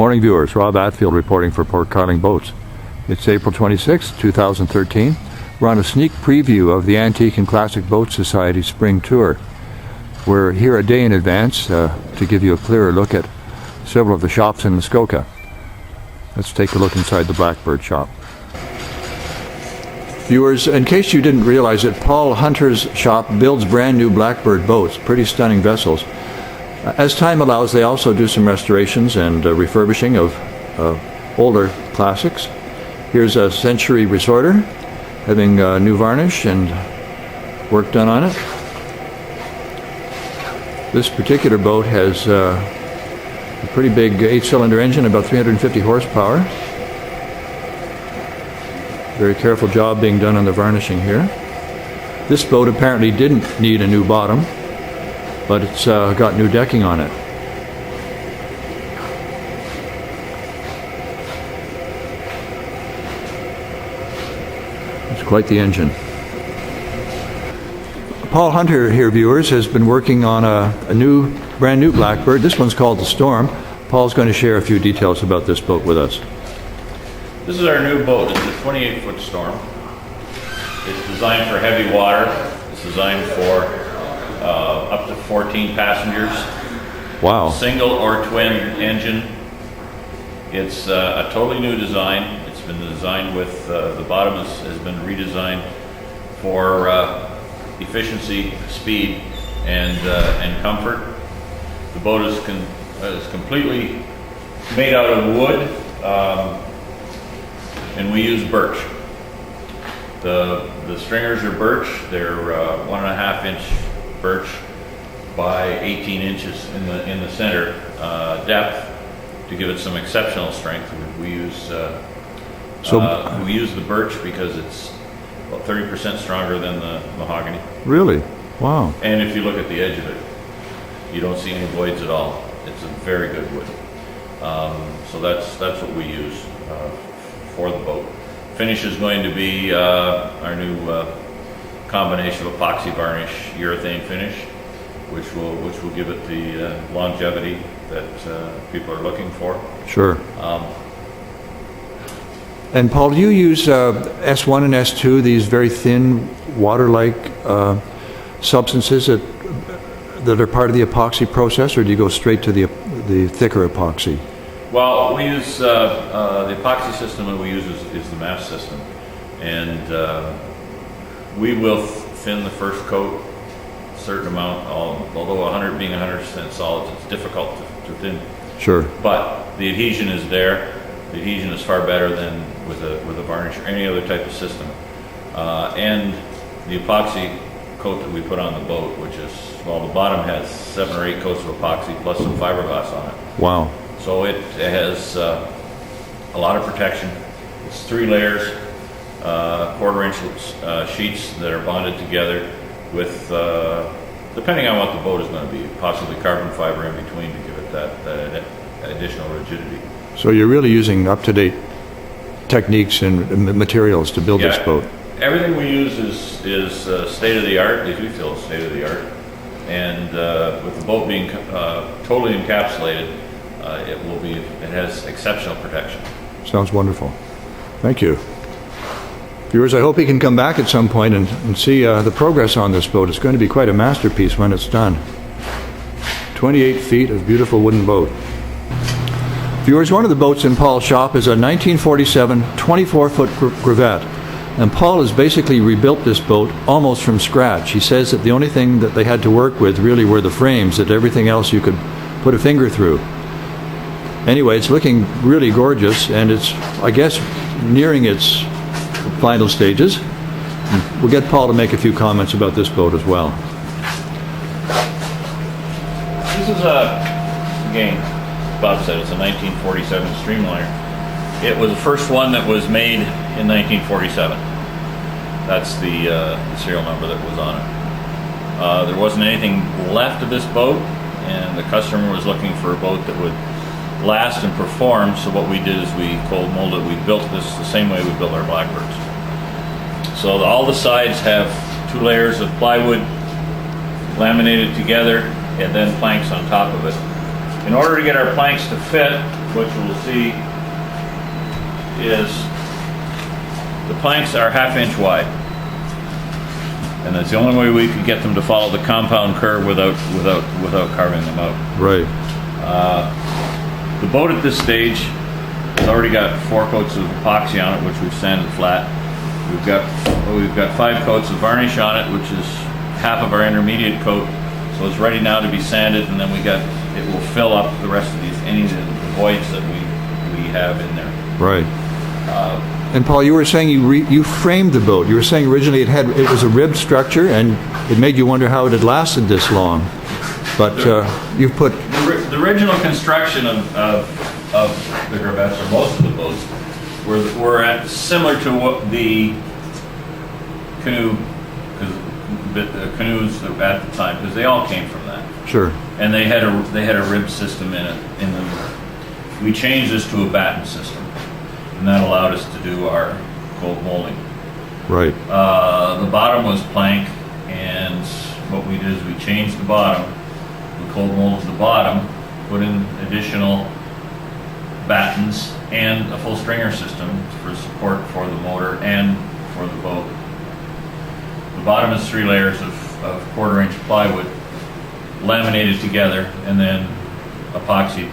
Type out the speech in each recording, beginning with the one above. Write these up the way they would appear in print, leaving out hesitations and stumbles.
Morning viewers, Rob Atfield reporting for Port Carling Boats. It's April 26, 2013. We're on a sneak preview of the Antique and Classic Boat Society Spring Tour. We're here a day in advance to give you a clearer look at several of the shops in Muskoka. Let's take a look inside the Blackbird shop. Viewers, in case you didn't realize it, Paul Hunter's shop builds brand new Blackbird boats, pretty stunning vessels. As time allows, they also do some restorations and refurbishing of older classics. Here's a Century Resorter, having new varnish and work done on it. This particular boat has a pretty big 8-cylinder engine, about 350 horsepower. Very careful job being done on the varnishing here. This boat apparently didn't need a new bottom, but it's got new decking on it. It's quite the engine. Paul Hunter here, viewers, has been working on a brand new Blackbird. This one's called the Storm. Paul's going to share a few details about this boat with us. This is our new boat. It's a 28-foot Storm. It's designed for heavy water. It's designed for up to 14 passengers. Wow. Single or twin engine. It's a totally new design. It's been designed with, the bottom has been redesigned for efficiency, speed, and comfort. The boat is completely made out of wood, and we use birch. The stringers are birch. They're 1.5 inch birch by 18 inches in the center depth to give it some exceptional strength. We use the birch because it's about 30% stronger than the mahogany. Really? Wow. And if you look at the edge of it, you don't see any voids at all. It's a very good wood. So that's what we use for the boat. Finish is going to be our new combination of epoxy varnish urethane finish, which will give it the longevity that people are looking for. Sure. And Paul, do you use S1 and S2, these very thin, water-like substances that are part of the epoxy process, or do you go straight to the thicker epoxy? Well, we use the epoxy system that we use is the MAS system, and we will thin the first coat a certain amount. Although 100 being 100% solids, it's difficult to thin. Sure. But the adhesion is there. The adhesion is far better than with a varnish or any other type of system. And the epoxy coat that we put on the boat, which is, well, the bottom has 7 or 8 coats of epoxy plus some fiberglass on it. Wow. So it has a lot of protection. It's 3 layers, 1/4 inch sheets that are bonded together with, depending on what the boat is going to be, possibly carbon fiber in between to give it that additional rigidity. So you're really using up-to-date techniques and materials to build this boat. Everything we use is state-of-the-art, as we feel is state-of-the-art. And with the boat being totally encapsulated, it has exceptional protection. Sounds wonderful. Thank you. Viewers, I hope you can come back at some point and see the progress on this boat. It's going to be quite a masterpiece when it's done. 28 feet of beautiful wooden boat. Viewers, one of the boats in Paul's shop is a 1947 24-foot Greavette. And Paul has basically rebuilt this boat almost from scratch. He says that the only thing that they had to work with really were the frames, that everything else you could put a finger through. Anyway, it's looking really gorgeous, and it's, I guess, nearing its final stages. We'll get Paul to make a few comments about this boat as well. This is again, Bob said, it's a 1947 Streamliner. It was the first one that was made in 1947. That's the serial number that was on it. There wasn't anything left of this boat, and the customer was looking for a boat that would last and perform. So what we did is we cold molded. We built this the same way we built our Blackbirds. So all the sides have 2 layers of plywood laminated together, and then planks on top of it. In order to get our planks to fit, what you'll see is the planks are 1/2 inch wide. And that's the only way we could get them to follow the compound curve without carving them out. Right. The boat at this stage has already got 4 coats of epoxy on it, which we've sanded flat. We've got 5 coats of varnish on it, which is half of our intermediate coat. So it's ready now to be sanded, and then it will fill up the rest of any of the voids that we have in there. Right. And Paul, you were saying you framed the boat. You were saying originally it was a ribbed structure, and it made you wonder how it had lasted this long. But you've put the original construction of the Greavettes, or most of the boats, were similar to what the canoes at the time, because they all came from that. Sure. And they had a rib system in it. We changed this to a batten system, and that allowed us to do our cold molding. Right. The bottom was plank, and what we did is we changed the bottom. We cold molded the bottom, put in additional battens and a full stringer system for support for the motor and for the boat. The bottom is 3 layers of 1/4 inch plywood laminated together, and then epoxy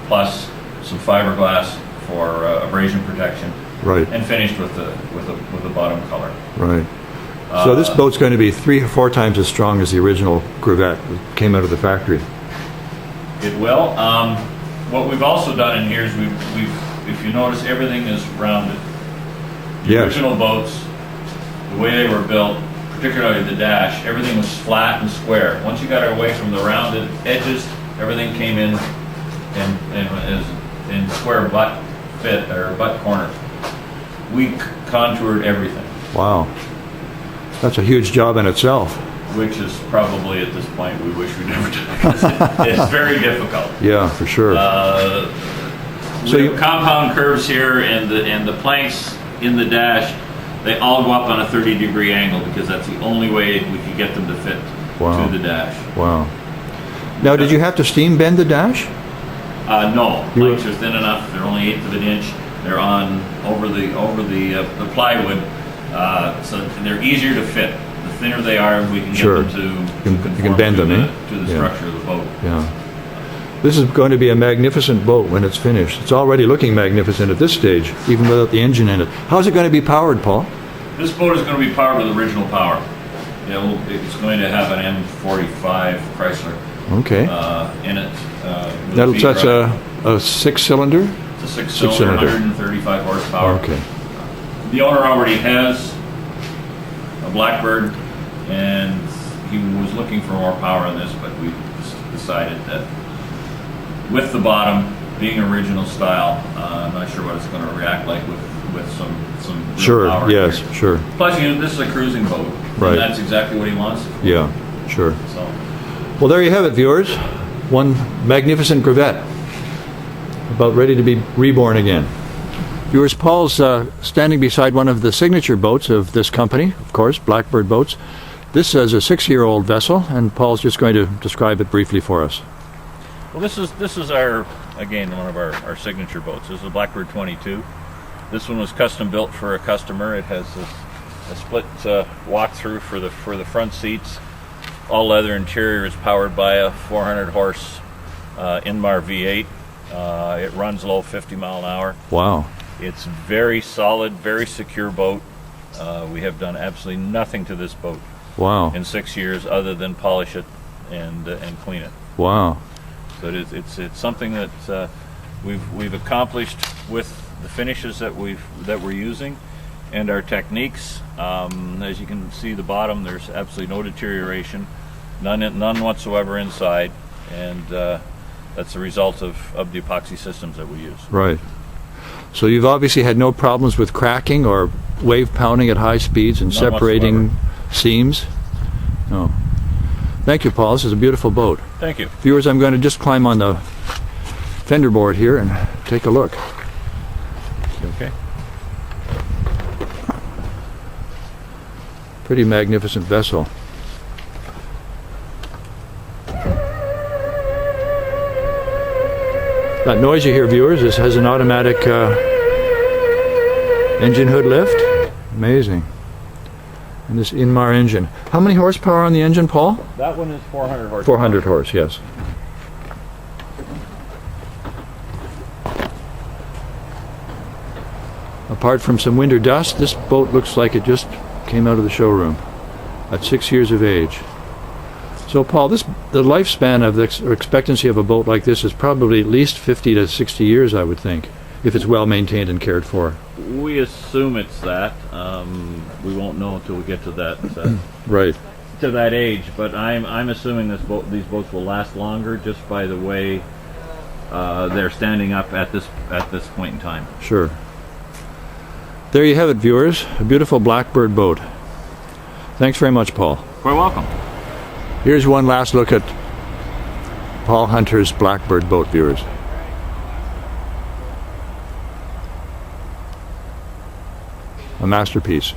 plus some fiberglass for abrasion protection. Right. And finished with the bottom color. Right. So this boat's going to be 3 or 4 times as strong as the original Greavette that came out of the factory. It will. What we've also done in here is if you notice, everything is rounded. The original boats, the way they were built, particularly the dash, everything was flat and square. Once you got away from the rounded edges, everything came in square butt fit or butt corners. We contoured everything. Wow. That's a huge job in itself. Which is probably, at this point, we wish we never did, because it's very difficult. Yeah, for sure. So you have compound curves here, and the planks in the dash, they all go up on a 30-degree angle, because that's the only way we could get them to fit to the dash. Wow. Now, did you have to steam bend the dash? No, planks are thin enough. They're only 1/8 of an inch. They're on over the plywood, so they're easier to fit. The thinner they are, we can get them to you can bend them, to the structure of the boat. Yeah. This is going to be a magnificent boat when it's finished. It's already looking magnificent at this stage, even without the engine in it. How's it going to be powered, Paul? This boat is going to be powered with original power. It's going to have an M45 Chrysler in it. That's a 6-cylinder? It's a 6-cylinder, 135 horsepower. Okay. The owner already has a Blackbird, and he was looking for more power on this, but we decided that with the bottom being original style, I'm not sure what it's going to react like with some real power. Yes, here. sure. Plus, this is a cruising boat, right? And that's exactly what he wants. Yeah, sure. So, well, there you have it, viewers. One magnificent Greavette, about ready to be reborn again. Viewers, Paul's standing beside one of the signature boats of this company, of course, Blackbird Boats. This is a 6-year-old vessel, and Paul's just going to describe it briefly for us. well, this is our, again, one of our signature boats. This is a Blackbird 22. This one was custom built for a customer. It has a split walk-through for the front seats. All leather interior is powered by a 400 horse Inmar V8. It runs low, 50 mile an hour. Wow. It's very solid, very secure boat. We have done absolutely nothing to this boat. Wow. In 6 years, other than polish it and clean it. Wow. So it's something that we've accomplished with the finishes that we're using and our techniques. As you can see, the bottom, there's absolutely no deterioration, none whatsoever inside, and that's the result of the epoxy systems that we use. Right. So you've obviously had no problems with cracking or wave pounding at high speeds and None separating whatsoever. seams? No. Thank you, Paul. This is a beautiful boat. Thank you. Viewers, I'm going to just climb on the fender board here and take a look. Okay. Pretty magnificent vessel. That noise you hear, viewers, this has an automatic engine hood lift. Amazing. And this Inmar engine. How many horsepower on the engine, Paul? That one is 400 horsepower. 400 horse, yes. Apart from some winter dust, this boat looks like it just came out of the showroom at 6 years of age. So, Paul, the lifespan of the expectancy of a boat like this is probably at least 50 to 60 years, I would think, if it's well maintained and cared for. We assume it's that. We won't know until we get to that Right. to that age. But I'm assuming these boats will last longer just by the way they're standing up at this point in time. Sure. There you have it, viewers. A beautiful Blackbird boat. Thanks very much, Paul. You're welcome. Here's one last look at Paul Hunter's Blackbird boat, viewers. A masterpiece.